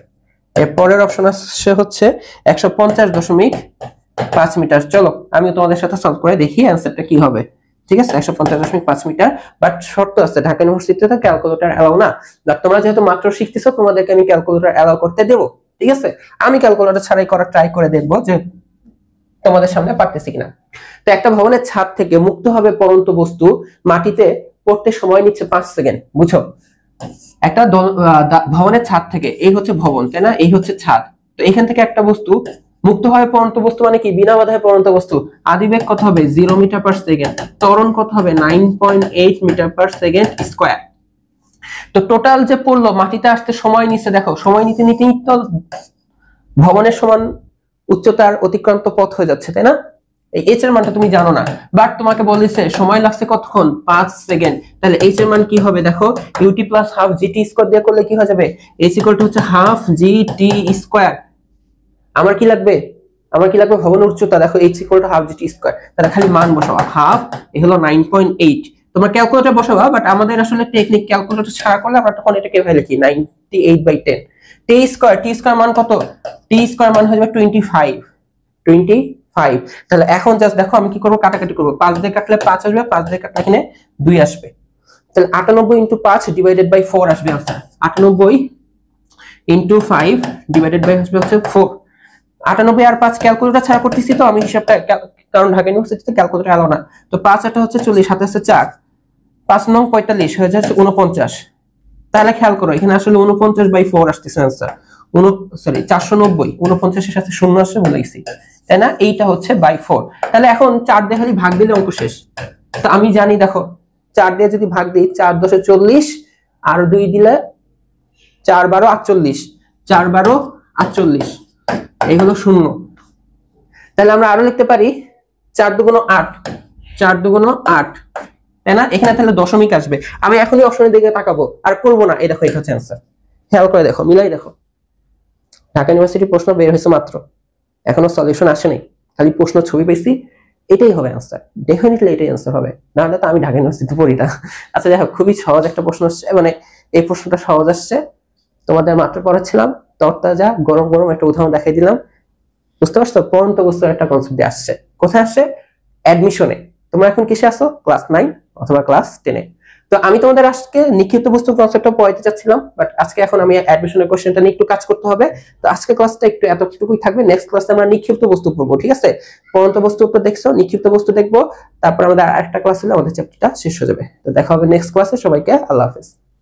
এরপরের অপশন আসছে হচ্ছে 150.5 মিটার। চলো আমি তোমাদের সাথে সলভ করে দেখি অ্যানসারটা কি হবে। ঠিক আছে, 150.5 মিটার, বাট শর্ত আছে, ঢাকা ইউনিভার্সিটিতে ক্যালকুলেটর অ্যালাউ না। তোমরা যেহেতু মাত্র শিখতেছো, তোমাদেরকে আমি ক্যালকুলেটর অ্যালাউ করতে দেবো, ঠিক আছে, আমি ক্যালকুলেটর ছাড়াই করা ট্রাই করে দেখবো যে তোমাদের সামনে পারতেছি কিনা। তো একটা ভবনের ছাদ থেকে মুক্তভাবে পড়ন্ত বস্তু মাটিতে পড়তে সময় নিচ্ছে 5 সেকেন্ড। বুঝো, একটা ভবনের ছাদ থেকে, এই হচ্ছে ভবন তাই না, এই হচ্ছে ছাদ, তো এখান থেকে একটা বস্তু মুক্তভাবে পড়ন্ত বস্তু মানে কি, বিনা বাধায় পড়ন্ত বস্তু, আদিবেগ কত হবে 0 মিটার পার সেকেন্ড, ত্বরণ কত হবে 9.8 মিটার পার সেকেন্ড স্কয়ার। তো টোটাল যে পড়লো মাটিতে আসতে সময় নিচ্ছে, দেখো সময় নিতে নিতেই তো ভবনের সমান উচ্চতার অতিক্রান্ত পথ হয়ে যাচ্ছে তাই না। এই এইচ এর মানটা তুমি জানো না, বাট তোমাকে বলেছে সময় লাগছে কতক্ষণ 5 সেকেন্ড, তাহলে এইচ এর মান কি হবে দেখো, U T plus half G T square দিয়ে করলে কি হয়ে যাবে, এইচ ইকুয়াল টু হচ্ছে হাফ জিটি স্কয়ার। আমার কি লাগবে, আমার কি লাগবে ভবনের উচ্চতা, দেখো H equal to half G T square, তাহলে খালি মান বসাও, হাফ এ হলো 9.8, তোমার ক্যালকুলেটর বসাবা, বাট আমাদের আসলে টেকনিক ক্যালকুলেটর ছাড়া করলে আমরা তখন এটাকে ভ্যালু লিখি 98/10। টি স্কয়ার মান কত, টি স্কয়ার মান হয়ে যাবে 25। তাহলে এখন জাস্ট দেখো আমি কি করব, কাটাকাটি করব, 5 দিয়ে কাটলে 5 আসবে, 5 দিয়ে কাটলে এখানে 2 আসবে, তাহলে 98 * 5 ডিভাইডেড বাই 4 আসবে आंसर। 98 * 5 ডিভাইডেড বাই আসবে হচ্ছে 4। 98 আর 5 ক্যালকুলেটর ছাড়া করতেছি তো আমি হিসাবটা, কারণ ঢাকা ইউনিভার্সিটিতে ক্যালকুলেটর এলো না। তো 5 এটা হচ্ছে 40, সাথে আছে 4, 5 নং 45 হয়ে যাচ্ছে 49। তাহলে খেয়াল করো এখানে আসলে 49/4 আসতেছে आंसर। 490, 49 এর সাথে 0 আসছে বলে দিছি তাই না, এইটা হচ্ছে বাই 4। তাহলে এখন 4 দিয়ে খালি ভাগ দিলে অঙ্ক শেষ। তো আমি জানি দেখো 4 দিয়ে যদি ভাগ দিই 4 × 10 = 40, আর 2 দিলে 4 × 12 = 48, 4 × 12 = 48, এই হলো 0। তাহলে আমরা আরো লিখতে পারি 4 × 2 = 8, 4 × 2 = 8 তাই না, এখানে তাহলে দশমিক আসবে। আমি এখনই অপশনের দিকে তাকাবো আর করব না, এই দেখো এটা হচ্ছে आंसर। খেয়াল করে দেখো, মিলাই দেখো, ঢাকা ইউনিভার্সিটি প্রশ্ন বের হয়েছে মাত্র, এখনো সলিউশন আসে নাই, খালি প্রশ্ন ছবি পেয়েছি, এটাই হবে आंसर, ডেফিনেটলি এটাই आंसर হবে, না হলে তো আমি ঢাকা ইউনিভার্সিটিতে পড়ি না। আচ্ছা দেখো, খুবই সহজ একটা প্রশ্ন আসছে, মানে এই প্রশ্নটা সহজ আসছে, তোমাদের মাত্র পড়াচ্ছিলাম, তরতাজা গরম গরম একটা উদাহরণ দেখাই দিলাম, বুঝতে পারছো, পড়ন্ত বস্তুর একটা কনসেপ্ট আসছে, কোথায় আসছে, অ্যাডমিশনে। তোমরা এখন কিসে আসো, ক্লাস 9 অথবা ক্লাস 10 এ। তো আমি তোমাদের আজকে নিক্ষিপ্ত বস্তুর কনসেপ্টটা পড়াইতে চাচ্ছিলাম, বাট আজকে এখন আমি অ্যাডমিশনের কোশ্চেনটা নিয়ে একটু কাজ করতে হবে। তো আজকে ক্লাসটা একটু এতটুকুই থাকবে, নেক্সট ক্লাসে আমরা নিক্ষিপ্ত বস্তু পড়বো, ঠিক আছে। পড়ন্ত বস্তু উপর দেখছো, নিক্ষিপ্ত বস্তু দেখবো, তারপর আমাদের আরেকটা ক্লাস হলে আমাদের চ্যাপ্টারটা শেষ হয়ে যাবে। তো দেখা হবে নেক্সট ক্লাসে, সবাইকে আল্লাহ হাফেজ।